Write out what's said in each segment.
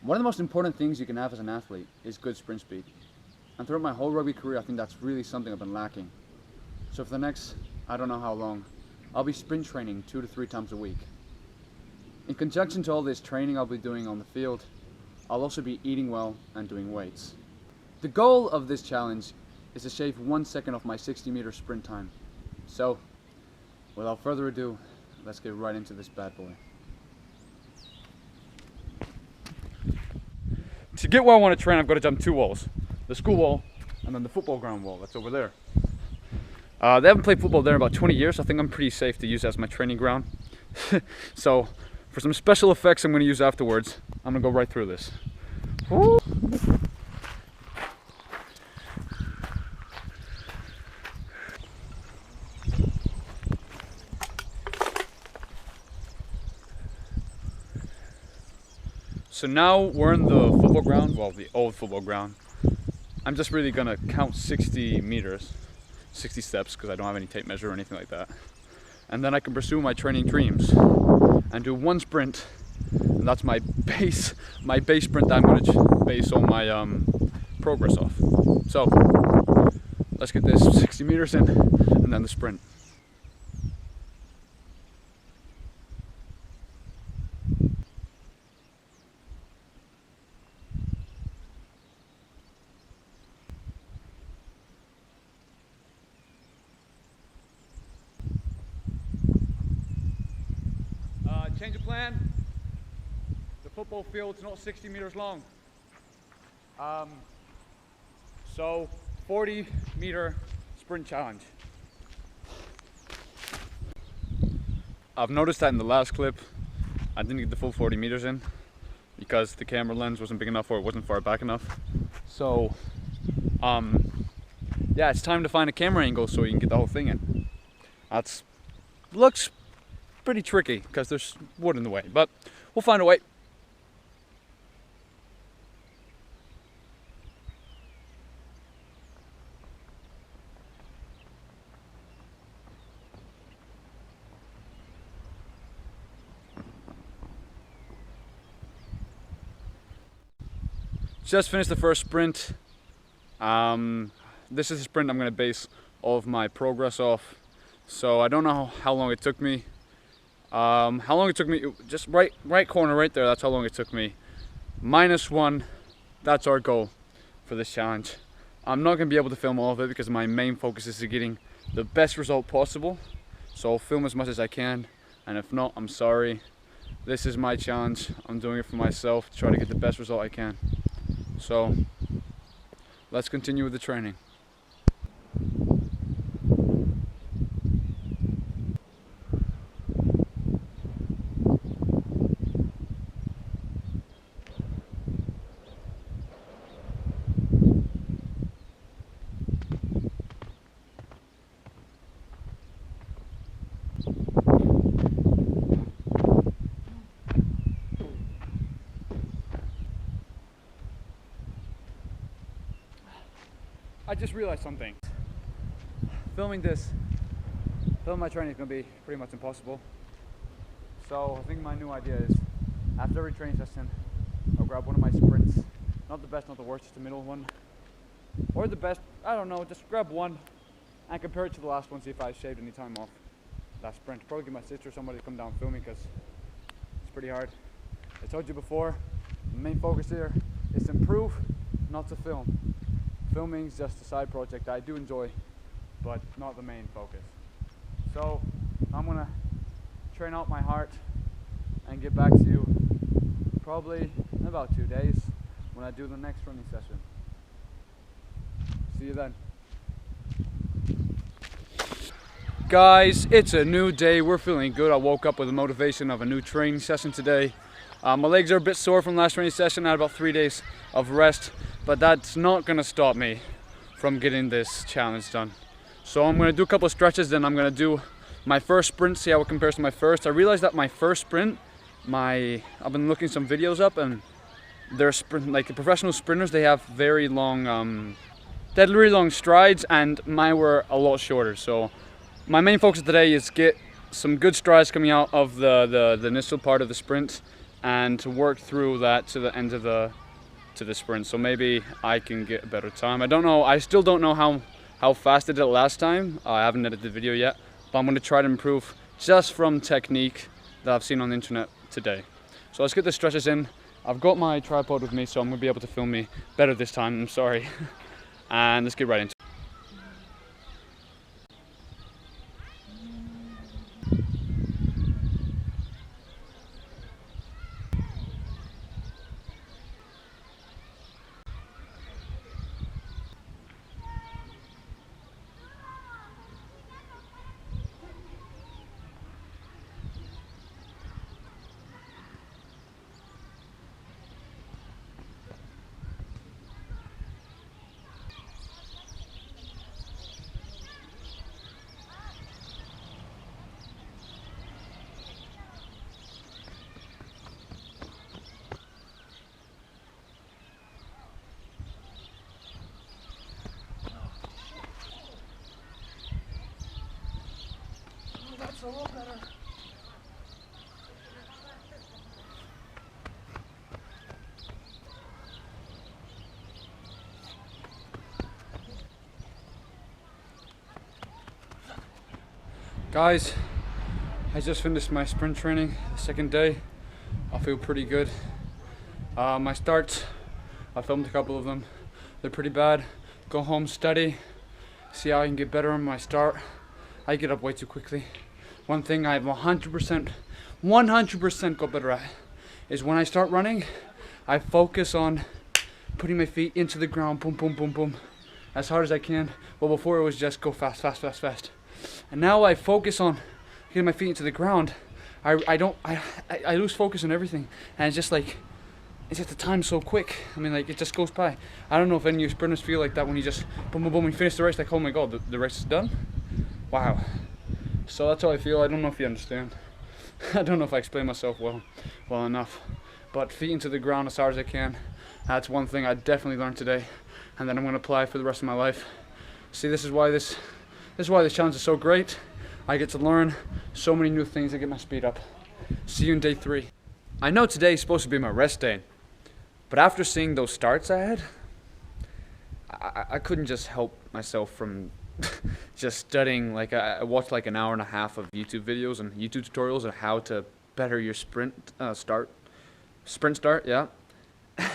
One of the most important things you can have as an athlete is good sprint speed. And throughout my whole rugby career, I think that's really something I've been lacking. So for the next, I don't know how long, I'll be sprint training 2 to 3 times a week. In conjunction to all this training I'll be doing on the field, I'll also be eating well and doing weights. The goal of this challenge is to shave 1 second off my 60-meter sprint time. So, without further ado, let's get right into this bad boy. To get where I want to train, I've got to jump 2 walls. The school wall and then the football ground wall that's over there. They haven't played football there in about 20 years. I think I'm pretty safe to use as my training ground. So, for some special effects I'm going to use afterwards, I'm going to go right through this. Woo. So now we're in the football ground, well, the old football ground. I'm just really gonna count 60 meters, 60 steps, because I don't have any tape measure or anything like that. And then I can pursue my training dreams and do 1 sprint, and that's my base sprint that I'm gonna base all my progress off. So let's get this 60 meters in, and then the sprint. Change of plan. The football field's not 60 meters long. So 40-meter sprint challenge. I've noticed that in the last clip, I didn't get the full 40 meters in because the camera lens wasn't big enough or it wasn't far back enough. So, yeah, it's time to find a camera angle so you can get the whole thing in. Looks pretty tricky because there's wood in the way, but we'll find a way. Just finished the first sprint. This is a sprint I'm going to base all of my progress off. So I don't know how long it took me. Just right corner right there, that's how long it took me. -1, that's our goal for this challenge. I'm not going to be able to film all of it because my main focus is getting the best result possible. So I'll film as much as I can, and if not, I'm sorry. This is my challenge. I'm doing it for myself to try to get the best result I can. So let's continue with the training. I just realized something. Filming my training is going to be pretty much impossible. So I think my new idea is, after every training session, I'll grab one of my sprints. Not the best, not the worst, just the middle one. Or the best, I don't know, just grab one and compare it to the last one, see if I shaved any time off that sprint. Probably get my sister or somebody to come down and film me because it's pretty hard. I told you before, the main focus here is to improve, not to film. Filming is just a side project I do enjoy, but not the main focus. So I'm gonna train out my heart and get back to you probably in about 2 days when I do the next running session. See you then. Guys, it's a new day. We're feeling good. I woke up with the motivation of a new training session today. My legs are a bit sore from last training session. I had about 3 days of rest, but that's not going to stop me from getting this challenge done. So I'm going to do a couple of stretches, then I'm going to do my first sprint, see how it compares to my first. I realized that my first sprint, I've been looking some videos up, and they're like the professional sprinters, they have very long, they had really long strides, and mine were a lot shorter. So my main focus today is get some good strides coming out of the initial part of the sprint, and to work through that to the end of the sprint. So maybe I can get a better time. I don't know. I still don't know how fast I did it last time. I haven't edited the video yet, but I'm going to try to improve just from technique that I've seen on the internet today. So let's get the stretches in. I've got my tripod with me, so I'm going to be able to film me better this time. I'm sorry. And let's get right into it. That's a lot better. Guys, I just finished my sprint training, the second day. I feel pretty good. My starts, I filmed a couple of them. They're pretty bad. Go home, study, see how I can get better on my start. I get up way too quickly. One thing I've 100% got better at is when I start running, I focus on putting my feet into the ground, boom, boom, boom, boom, as hard as I can. Well, before it was just go fast, fast, fast, fast. And now I focus on getting my feet into the ground. I lose focus on everything, and it's just the time's so quick. I mean, like, it just goes by. I don't know if any of you sprinters feel like that when you just boom, boom, boom, you finish the race, like, oh my god, the race is done. Wow. So that's how I feel. I don't know if you understand. I don't know if I explain myself well enough. But feet into the ground as hard as I can. That's one thing I definitely learned today, and that I'm going to apply for the rest of my life. See, this is why this challenge is so great. I get to learn so many new things. I get my speed up. See you in day 3. I know today is supposed to be my rest day, but after seeing those starts I had, I couldn't just help myself from just studying. Like, I watched like an hour and a half of YouTube videos and YouTube tutorials on how to better your sprint start, yeah.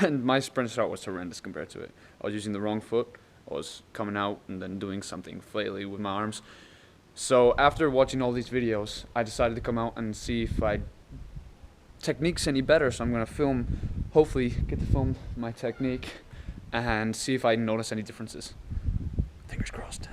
And my sprint start was horrendous compared to it. I was using the wrong foot. I was coming out and then doing something flaily with my arms. So after watching all these videos, I decided to come out and see if my technique's any better. So I'm going to film, hopefully get to film my technique and see if I notice any differences. Fingers crossed.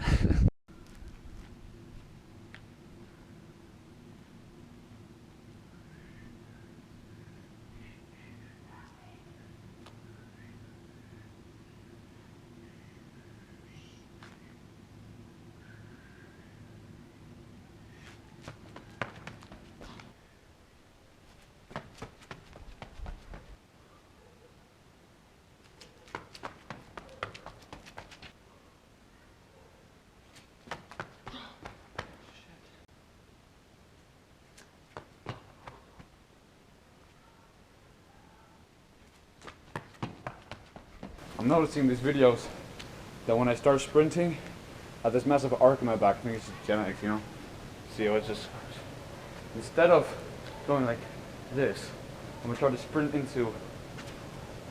I'm noticing these videos that when I start sprinting, I have this massive arc in my back. I think it's just genetics, you know? See how it's just... Instead of going like this, I'm going to try to sprint into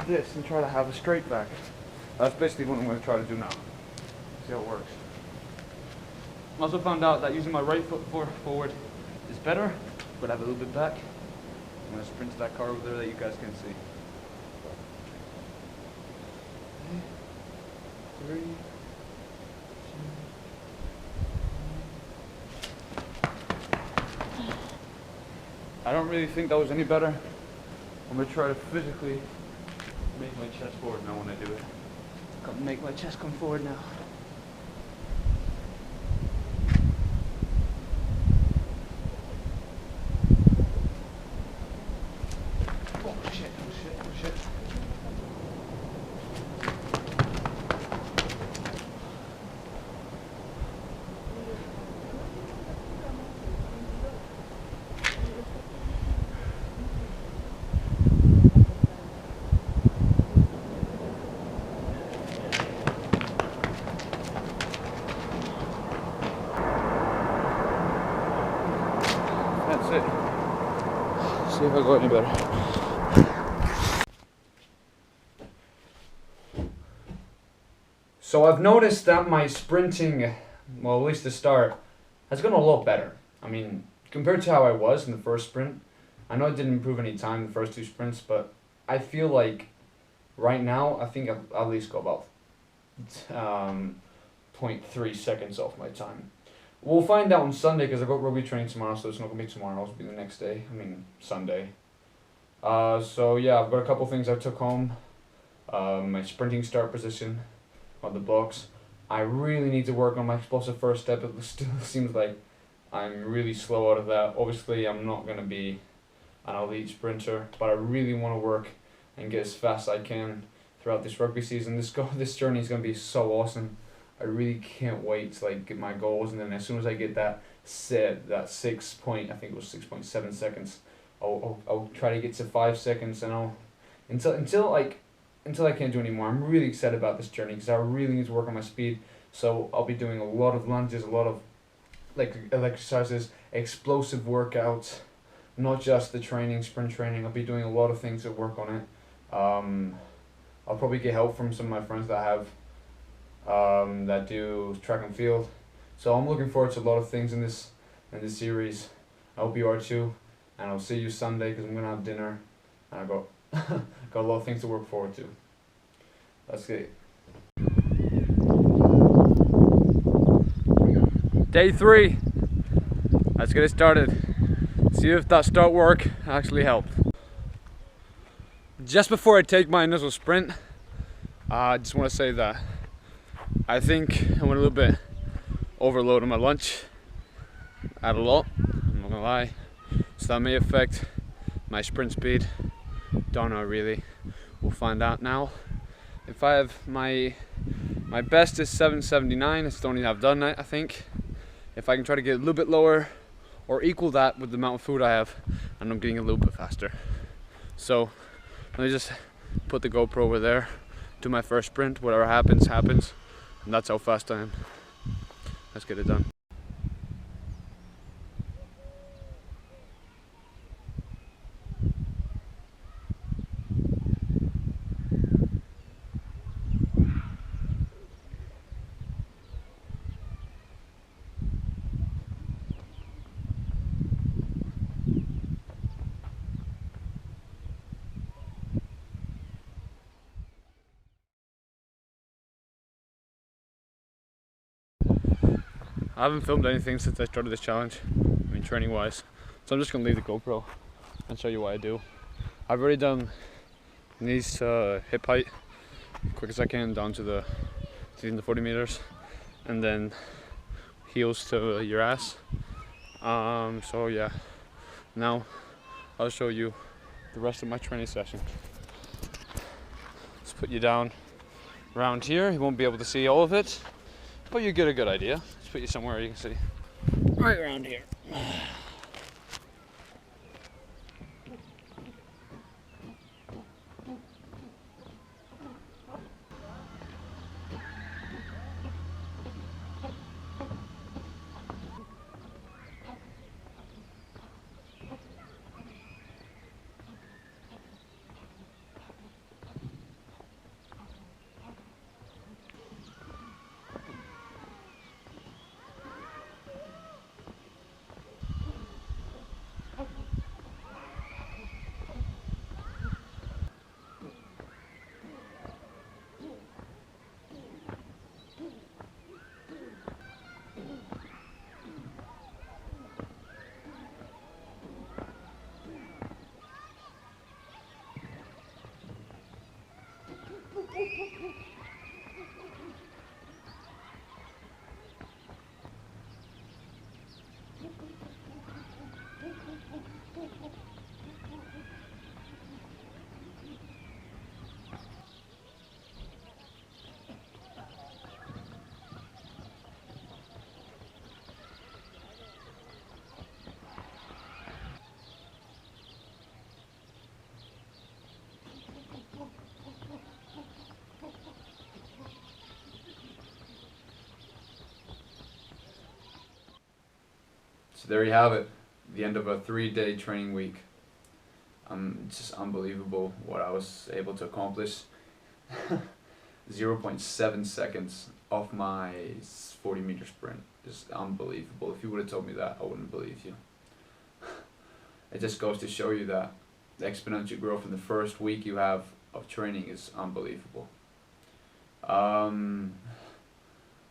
this and try to have a straight back. That's basically what I'm going to try to do now. See how it works. I also found out that using my right foot forward is better, but I have a little bit back. I'm going to sprint to that car over there that you guys can see. 3, 2, I don't really think that was any better. I'm going to try to physically make my chest forward now when I do it. Make my chest come forward now. Oh shit, oh shit, oh shit. That's it. See if I go any better. So I've noticed that my sprinting, well, at least the start, has gone a lot better. I mean, compared to how I was in the first sprint, I know I didn't improve any time in the first two sprints, but I feel like right now, I think I've at least got about 0.3 seconds off my time. We'll find out on Sunday because I've got rugby training tomorrow, so it's not going to be tomorrow, it'll be the next day. I mean, Sunday. So yeah, I've got a couple things I took home. My sprinting start position on the blocks. I really need to work on my explosive first step. It still seems like I'm really slow out of that. Obviously, I'm not going to be an elite sprinter, but I really want to work and get as fast as I can throughout this rugby season. This journey is going to be so awesome. I really can't wait to like get my goals, and then as soon as I get that set, that 6 point, I think it was 6.7 seconds, I'll try to get to 5 seconds, and I'll until I can't do anymore. I'm really excited about this journey because I really need to work on my speed. So I'll be doing a lot of lunges, a lot of like exercises, explosive workouts, not just the training, sprint training. I'll be doing a lot of things to work on it. I'll probably get help from some of my friends that have that do track and field. So I'm looking forward to a lot of things in this series. I hope you are too, and I'll see you Sunday because I'm gonna have dinner, and I got got a lot of things to work forward to. Let's get it. Day 3. Let's get it started. See if that start work actually helped. Just before I take my initial sprint, I just want to say that I think I went a little bit overload on my lunch. I had a lot, I'm not gonna lie. So that may affect my sprint speed. Don't know really. We'll find out now. If I have my best is 7:79, it's the only I've done I think. If I can try to get a little bit lower or equal that with the amount of food I have, and I'm getting a little bit faster. So let me just put the GoPro over there, do my first sprint, whatever happens, happens. And that's how fast I am. Let's get it done. I haven't filmed anything since I started this challenge, I mean training wise, so I'm just going to leave the GoPro and show you what I do. I've already done knees to hip height, quick as I can down to the 40 meters, and then heels to your ass. So yeah, now I'll show you the rest of my training session. Let's put you down around here. You won't be able to see all of it, but you get a good idea. Let's put you somewhere you can see. Right around here. So there you have it, the end of a 3-day training week. It's just unbelievable what I was able to accomplish. 0.7 seconds off my 40-meter sprint. Just unbelievable. If you would have told me that, I wouldn't believe you. It just goes to show you that the exponential growth in the first week you have of training is unbelievable.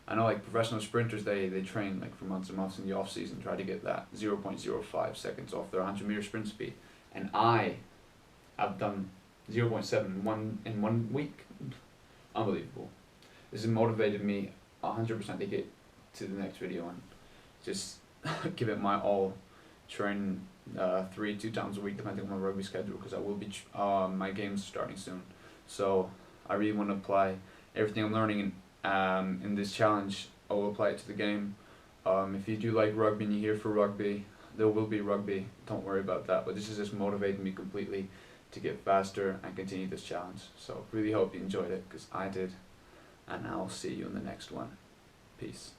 I know like professional sprinters, they train like for months and months in the off season, try to get that 0.05 seconds off their 100-meter sprint speed. And I've done 0.7 in one week. Unbelievable. This has motivated me 100% to get to the next video and just give it my all. Train 2 times a week depending on my rugby schedule, because I will be my game's starting soon. So I really want to apply everything I'm learning in this challenge. I will apply it to the game. If you do like rugby and you're here for rugby, there will be rugby, don't worry about that, but this is just motivating me completely to get faster and continue this challenge. So really hope you enjoyed it, because I did, and I'll see you in the next one. Peace.